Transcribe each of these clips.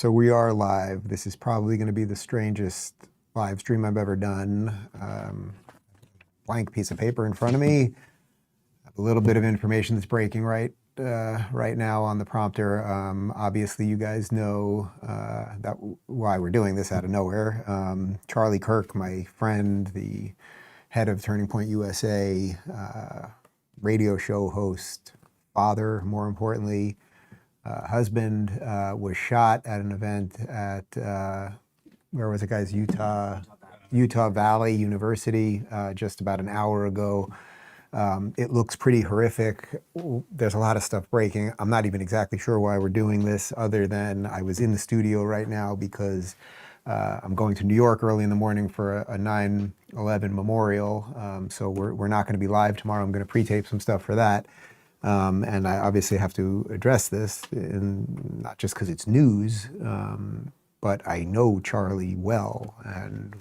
So we are live. This is probably going to be the strangest live stream I've ever done. Blank piece of paper in front of me. A little bit of information that's breaking right now on the prompter. Obviously, you guys know why we're doing this out of nowhere. Charlie Kirk, my friend, the head of Turning Point USA, radio show host, father, more importantly, husband, was shot at an event at, where was it, guys? Utah Valley University, just about an hour ago. It looks pretty horrific. There's a lot of stuff breaking. I'm not even exactly sure why we're doing this, other than I was in the studio right now because I'm going to New York early in the morning for a 9/11 memorial. So we're not going to be live tomorrow. I'm going to pre-tape some stuff for that. And I obviously have to address this, and not just because it's news, but I know Charlie well, and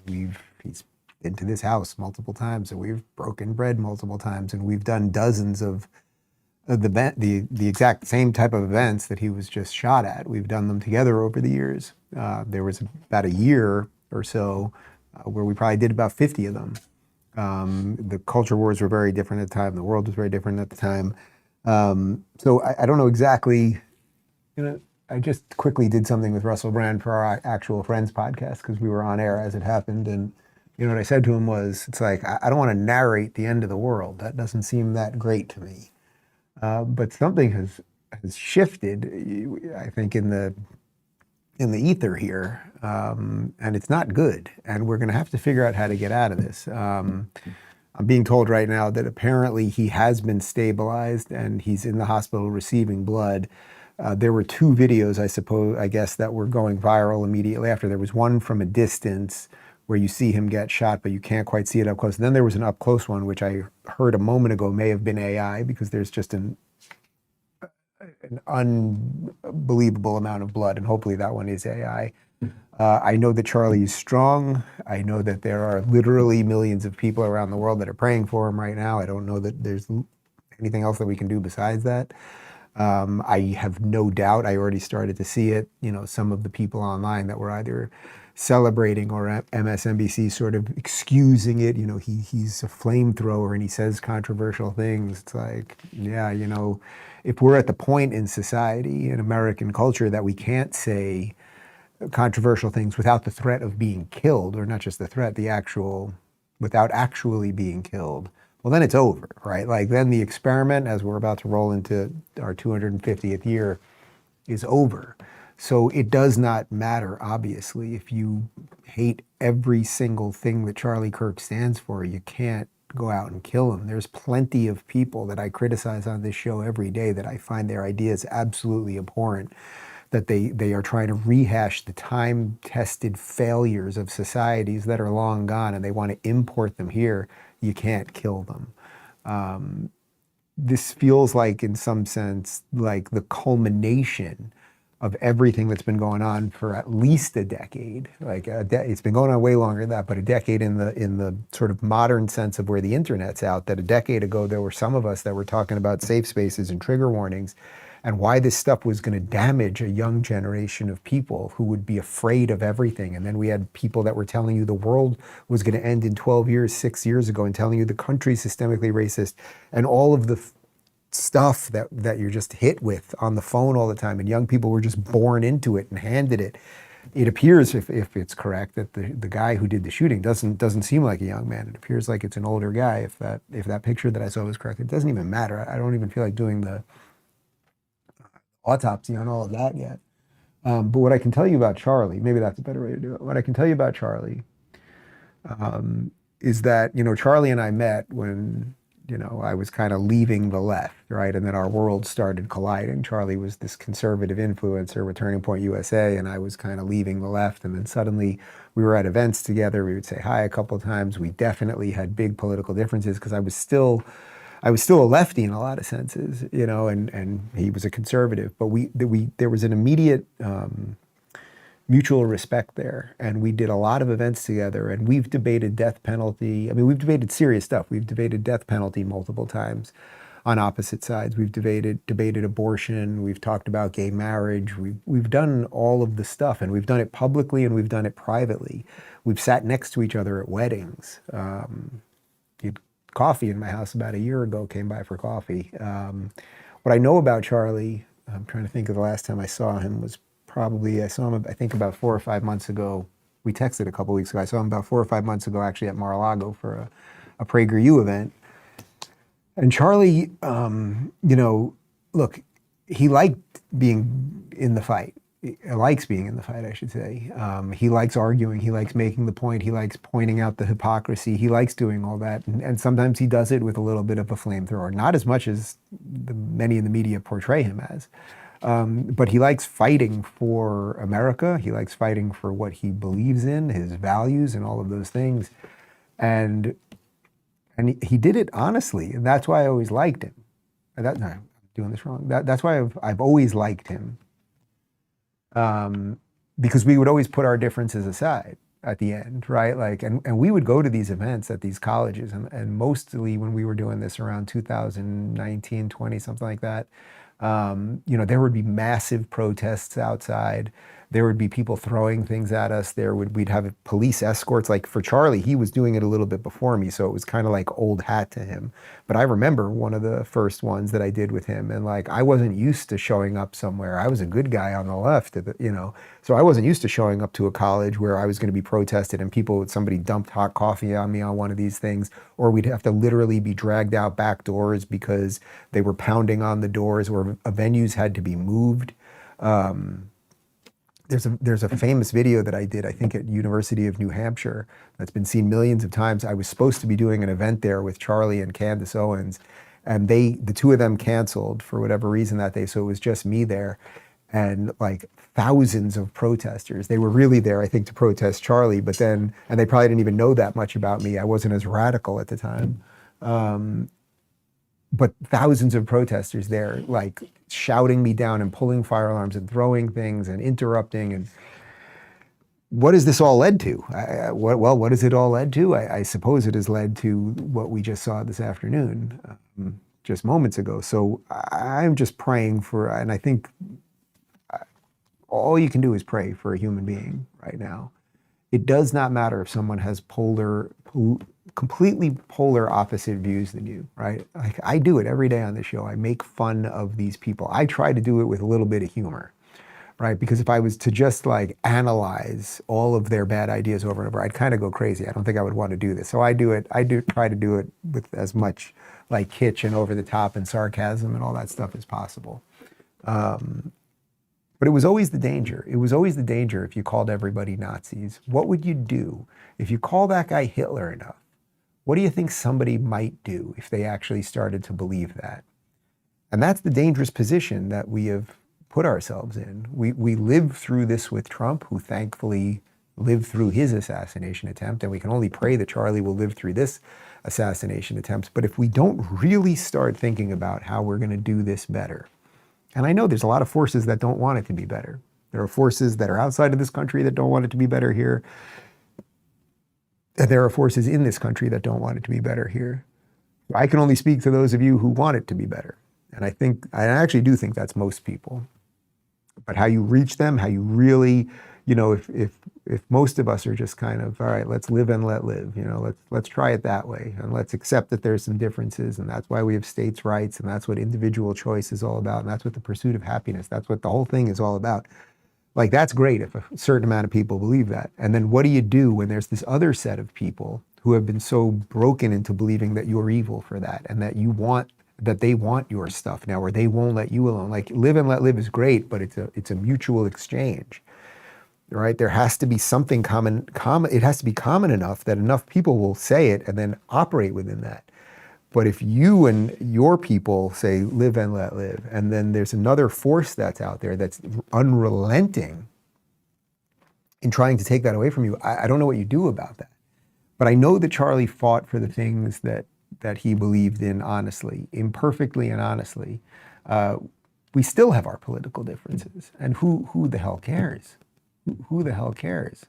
he's been to this house multiple times, and we've broken bread multiple times, and we've done dozens of the exact same type of events that he was just shot at. We've done them together over the years. There was about a year or so where we probably did about 50 of them. The culture wars were very different at the time. The world was very different at the time. So I don't know exactly, I just quickly did something with Russell Brand for our Actual Friends podcast because we were on air as it happened. And what I said to him was, it's like, I don't want to narrate the end of the world. That doesn't seem that great to me. But something has shifted, I think, in the ether here. And it's not good. And we're going to have to figure out how to get out of this. I'm being told right now that apparently he has been stabilized and he's in the hospital receiving blood. There were two videos, I guess, that were going viral immediately after. There was one from a distance where you see him get shot, but you can't quite see it up close. And then there was an up close one, which I heard a moment ago may have been AI, because there's just an unbelievable amount of blood, and hopefully that one is AI. I know that Charlie is strong. I know that there are literally millions of people around the world that are praying for him right now. I don't know that there's anything else that we can do besides that. I have no doubt, I already started to see it, some of the people online that were either celebrating or MSNBC sort of excusing it. He's a flamethrower and he says controversial things. It's like, yeah, if we're at the point in society, in American culture, that we can't say controversial things without the threat of being killed, or not just the threat, without actually being killed, well, then it's over, right? Like, then the experiment, as we're about to roll into our 250th year, is over. So it does not matter, obviously, if you hate every single thing that Charlie Kirk stands for. You can't go out and kill him. There's plenty of people that I criticize on this show every day that I find their ideas absolutely abhorrent, that they are trying to rehash the time-tested failures of societies that are long gone, and they want to import them here. You can't kill them. This feels like, in some sense, like the culmination of everything that's been going on for at least a decade. It's been going on way longer than that, but a decade in the sort of modern sense of where the internet's out. That a decade ago, there were some of us that were talking about safe spaces and trigger warnings, and why this stuff was going to damage a young generation of people who would be afraid of everything. And then we had people that were telling you the world was going to end in 12 years, 6 years ago, and telling you the country's systemically racist, and all of the stuff that you're just hit with on the phone all the time. And young people were just born into it and handed it. It appears, if it's correct, that the guy who did the shooting doesn't seem like a young man. It appears like it's an older guy. If that picture that I saw was correct, it doesn't even matter. I don't even feel like doing the autopsy on all of that yet. But what I can tell you about Charlie, maybe that's a better way to do it. What I can tell you about Charlie is that, Charlie and I met when, I was kind of leaving the left, right? And then our worlds started colliding. Charlie was this conservative influencer with Turning Point USA, and I was kind of leaving the left. And then suddenly we were at events together. We would say hi a couple of times. We definitely had big political differences because I was still a lefty in a lot of senses, and he was a conservative. But there was an immediate mutual respect there, and we did a lot of events together, and we've debated death penalty. I mean, we've debated serious stuff. We've debated death penalty multiple times. on opposite sides. We've debated abortion. We've talked about gay marriage. We've done all of the stuff, and we've done it publicly and we've done it privately. We've sat next to each other at weddings. He had coffee in my house about a year ago, came by for coffee. What I know about Charlie, I'm trying to think of the last time I saw him, was probably, I saw him, I think, about 4 or 5 months ago. We texted a couple weeks ago. I saw him about 4 or 5 months ago, actually, at Mar-a-Lago for a PragerU event. And Charlie, you know, look, he liked being in the fight. He likes being in the fight, I should say. He likes arguing. He likes making the point. He likes pointing out the hypocrisy. He likes doing all that. And sometimes he does it with a little bit of a flamethrower. Not as much as many in the media portray him as. But he likes fighting for America. He likes fighting for what he believes in, his values, and all of those things. And he did it honestly. And that's why I always liked him. No, I'm doing this wrong. That's why I've always liked him. Because we would always put our differences aside at the end, right? Like, and we would go to these events at these colleges, and mostly when we were doing this around 2019, 20, something like that, you know, there would be massive protests outside. There would be people throwing things at us. We'd have police escorts. Like for Charlie, he was doing it a little bit before me, so it was kind of like old hat to him. But I remember one of the first ones that I did with him, and like I wasn't used to showing up somewhere. I was a good guy on the left, you know, so I wasn't used to showing up to a college where I was going to be protested and somebody dumped hot coffee on me on one of these things, or we'd have to literally be dragged out back doors because they were pounding on the doors, or venues had to be moved. There's a famous video that I did, I think at University of New Hampshire, that's been seen millions of times. I was supposed to be doing an event there with Charlie and Candace Owens, and the two of them canceled for whatever reason that day, so it was just me there. And like thousands of protesters, they were really there, I think, to protest Charlie, but then, and they probably didn't even know that much about me. I wasn't as radical at the time. But thousands of protesters there, like shouting me down and pulling fire alarms and throwing things and interrupting. And what has this all led to? What has it all led to? I suppose it has led to what we just saw this afternoon, just moments ago. So I'm just praying for, and I think all you can do is pray for a human being right now. It does not matter if someone has completely polar opposite views than you, right? Like I do it every day on the show. I make fun of these people. I try to do it with a little bit of humor, right? Because if I was to just like analyze all of their bad ideas over and over, I'd kind of go crazy. I don't think I would want to do this. So I try to do it with as much like kitsch and over the top and sarcasm and all that stuff as possible. But it was always the danger. It was always the danger if you called everybody Nazis. What would you do if you call that guy Hitler enough? What do you think somebody might do if they actually started to believe that? And that's the dangerous position that we have put ourselves in. We lived through this with Trump, who thankfully lived through his assassination attempt, and we can only pray that Charlie will live through this assassination attempt. But if we don't really start thinking about how we're going to do this better, and I know there's a lot of forces that don't want it to be better. There are forces that are outside of this country that don't want it to be better here. There are forces in this country that don't want it to be better here. I can only speak to those of you who want it to be better. And I actually do think that's most people. But how you reach them, how you really, you know, if most of us are just kind of, all right, let's live and let live, you know, let's try it that way. And let's accept that there's some differences, and that's why we have states' rights, and that's what individual choice is all about, and that's what the pursuit of happiness, that's what the whole thing is all about. Like, that's great if a certain amount of people believe that. And then what do you do when there's this other set of people who have been so broken into believing that you're evil for that, and that they want your stuff now, or they won't let you alone? Like, live and let live is great, but it's a mutual exchange, right? There has to be something common. It has to be common enough that enough people will say it and then operate within that. But if you and your people say live and let live, and then there's another force that's out there that's unrelenting in trying to take that away from you, I don't know what you do about that. But I know that Charlie fought for the things that he believed in honestly, imperfectly and honestly. We still have our political differences, and who the hell cares? Who the hell cares?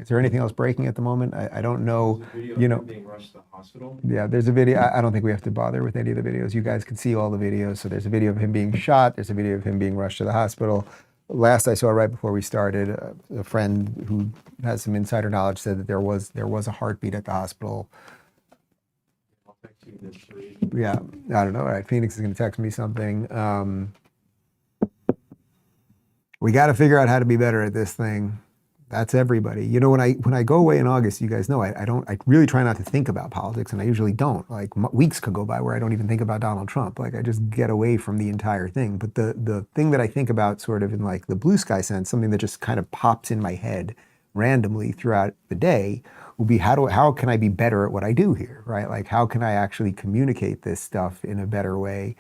Is there anything else breaking at the moment? I don't know. There's a video You of know, him being rushed to the hospital. yeah, there's a video. I don't think we have to bother with any of the videos. You guys can see all the videos. So there's a video of him being shot. There's a video of him being rushed to the hospital. Last I saw, right before we started, a friend who has some insider knowledge said that there was a heartbeat at the hospital. I'll text you this three. Yeah, I don't know. All right, Phoenix is going to text me something. We got to figure out how to be better at this thing. That's everybody. You know, when I go away in August, you guys know I really try not to think about politics, and I usually don't. Like weeks could go by where I don't even think about Donald Trump. Like I just get away from the entire thing. But the thing that I think about sort of in like the blue sky sense, something that just kind of pops in my head randomly throughout the day will be how can I be better at what I do here, right? Like how can I actually communicate this stuff in a better way?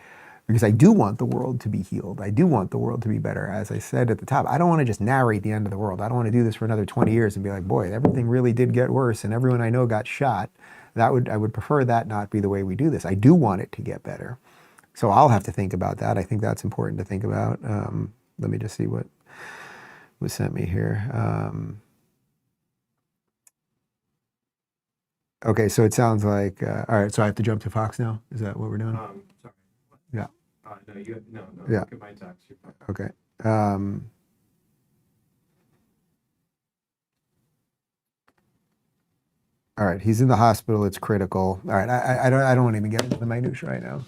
Because I do want the world to be healed. I do want the world to be better. As I said at the top, I don't want to just narrate the end of the world. I don't want to do this for another 20 years and be like, boy, everything really did get worse and everyone I know got shot. I would prefer that not be the way we do this. I do want it to get better. So I'll have to think about that. I think that's important to think about. Let me just see what was sent me here. Okay, so it sounds like, all right, so I have to jump to Fox now? Is that what we're doing? Sorry. Yeah. No. Yeah. Look at my text. You're fine. Okay. All right, he's in the hospital. It's critical. All right, I don't want to even get into the minutiae right now.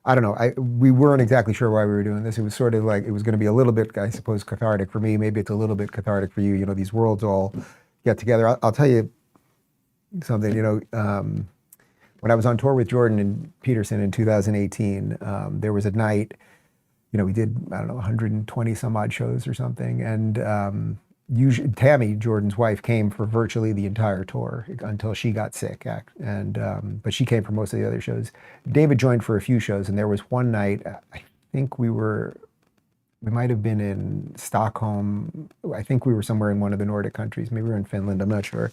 I don't know. We weren't exactly sure why we were doing this. It was sort of like it was going to be a little bit, I suppose, cathartic for me. Maybe it's a little bit cathartic for you. You know, these worlds all get together. I'll tell you something. You know, when I was on tour with Jordan and Peterson in 2018, there was a night, you know, we did, I don't know, 120 some odd shows or something. And usually, Tammy, Jordan's wife, came for virtually the entire tour until she got sick. But she came for most of the other shows. David joined for a few shows, and there was one night, I think we might have been in Stockholm. I think we were somewhere in one of the Nordic countries. Maybe we were in Finland, I'm not sure.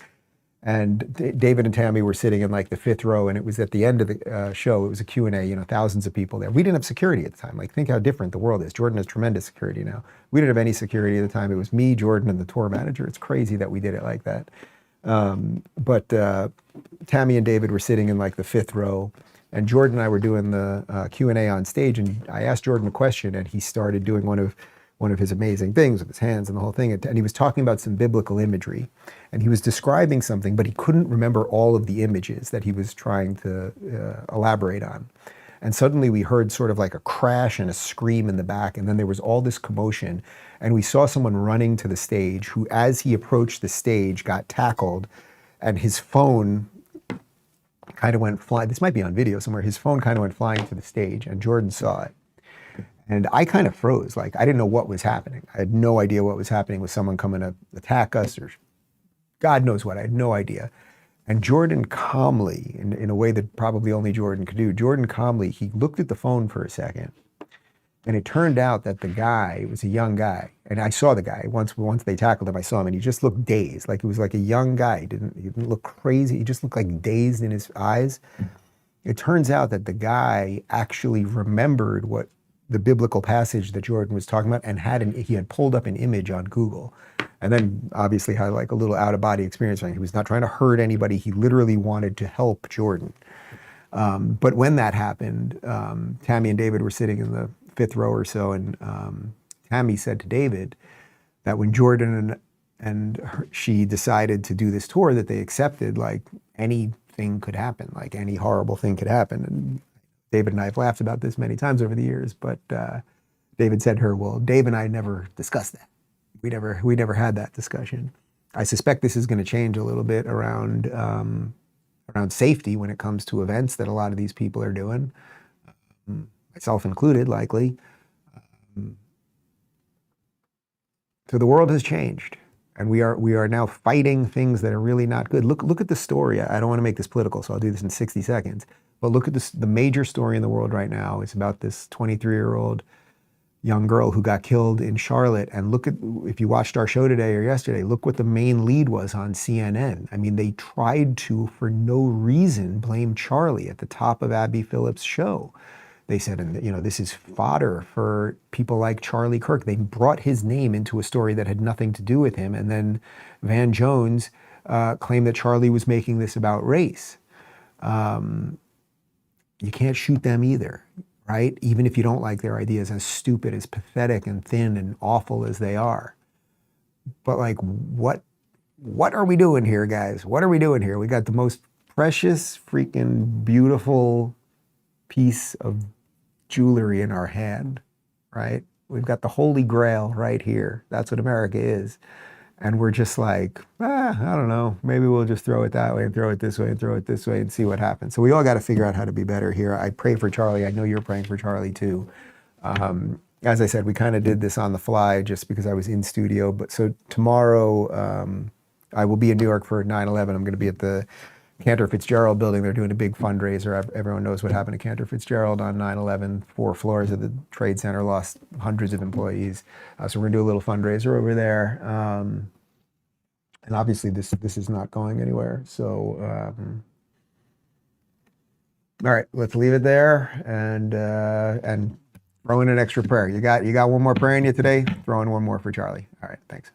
And David and Tammy were sitting in like the fifth row, and it was at the end of the show. It was a Q&A, you know, thousands of people there. We didn't have security at the time. Like, think how different the world is. Jordan has tremendous security now. We didn't have any security at the time. It was me, Jordan, and the tour manager. It's crazy that we did it like that. But Tammy and David were sitting in like the fifth row, and Jordan and I were doing the Q&A on stage, and I asked Jordan a question, and he started doing one of his amazing things with his hands and the whole thing. And he was talking about some biblical imagery, and he was describing something, but he couldn't remember all of the images that he was trying to elaborate on. And suddenly we heard sort of like a crash and a scream in the back, and then there was all this commotion, and we saw someone running to the stage who, as he approached the stage, got tackled, and his phone kind of went flying. This might be on video somewhere. His phone kind of went flying to the stage, and Jordan saw it. And I kind of froze. Like, I didn't know what was happening. I had no idea what was happening with someone coming to attack us or God knows what. I had no idea. And Jordan calmly, in a way that probably only Jordan could do, Jordan calmly, he looked at the phone for a second. And it turned out that the guy was a young guy. And I saw the guy. Once they tackled him, I saw him, and he just looked dazed. Like, it was like a young guy. He didn't look crazy. He just looked like dazed in his eyes. It turns out that the guy actually remembered what the biblical passage that Jordan was talking about, and he had pulled up an image on Google, and then obviously had like a little out-of-body experience. He was not trying to hurt anybody. He literally wanted to help Jordan. But when that happened, Tammy and David were sitting in the fifth row or so, and Tammy said to David that when Jordan and she decided to do this tour, that they accepted like anything could happen, like any horrible thing could happen. And David and I have laughed about this many times over the years, but David said to her, well, Dave and I never discussed that. We never had that discussion. I suspect this is going to change a little bit around safety when it comes to events that a lot of these people are doing, myself included, likely. So the world has changed, and we are now fighting things that are really not good. Look at the story. I don't want to make this political, so I'll do this in 60 seconds. But look at this, the major story in the world right now is about this 23-year-old young girl who got killed in Charlotte. And look at, if you watched our show today or yesterday, look what the main lead was on CNN. I mean, they tried to, for no reason, blame Charlie at the top of Abby Phillips' show. they said, and you know, this is fodder for people like Charlie Kirk. They brought his name into a story that had nothing to do with him. And then Van Jones claimed that Charlie was making this about race. You can't shoot them either, right? Even if you don't like their ideas, as stupid, as pathetic and thin and awful as they are. But like, what are we doing here, guys? What are we doing here? We got the most precious, freaking beautiful piece of jewelry in our hand, right? We've got the Holy Grail right here. That's what America is. And we're just like, I don't know, maybe we'll just throw it that way and throw it this way and throw it this way and see what happens. So we all got to figure out how to be better here. I pray for Charlie. I know you're praying for Charlie too. As I said, we kind of did this on the fly just because I was in studio. But so tomorrow, I will be in New York for 9/11. I'm going to be at the Cantor Fitzgerald building. They're doing a big fundraiser. Everyone knows what happened to Cantor Fitzgerald on 9/11. 4 floors of the Trade Center lost hundreds of employees. So we're going to do a little fundraiser over there. And obviously this is not going anywhere. So, all right, let's leave it there and throw in an extra prayer. You got one more prayer in you today? Throw in one more for Charlie. All right, thanks.